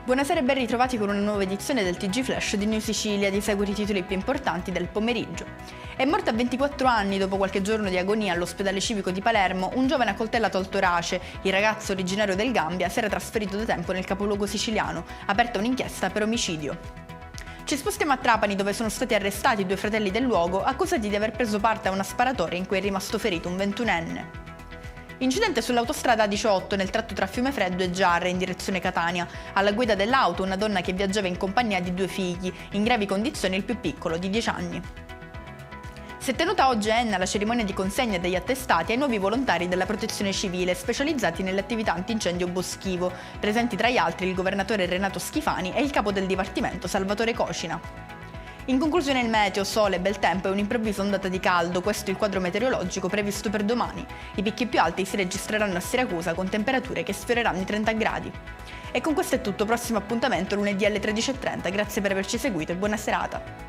Buonasera e ben ritrovati con una nuova edizione del TG Flash di New Sicilia. Di seguito i titoli più importanti del pomeriggio. È morto a 24 anni dopo qualche giorno di agonia all'ospedale civico di Palermo un giovane accoltellato al torace. Il ragazzo originario del Gambia si era trasferito da tempo nel capoluogo siciliano, aperta un'inchiesta per omicidio. Ci spostiamo a Trapani, dove sono stati arrestati due fratelli del luogo accusati di aver preso parte a una sparatoria in cui è rimasto ferito un 21enne. Incidente sull'autostrada A18 nel tratto tra Fiumefreddo e Giarre in direzione Catania. Alla guida dell'auto una donna che viaggiava in compagnia di due figli, in gravi condizioni il più piccolo, di 10 anni. Si è tenuta oggi a Enna la cerimonia di consegna degli attestati ai nuovi volontari della Protezione Civile specializzati nelle attività antincendio boschivo, presenti tra gli altri il governatore Renato Schifani e il capo del Dipartimento Salvatore Cocina. In conclusione il meteo, sole, bel tempo e un'improvvisa ondata di caldo, questo è il quadro meteorologico previsto per domani. I picchi più alti si registreranno a Siracusa con temperature che sfioreranno i 30 gradi. E con questo è tutto, prossimo appuntamento lunedì alle 13:30, grazie per averci seguito e buona serata.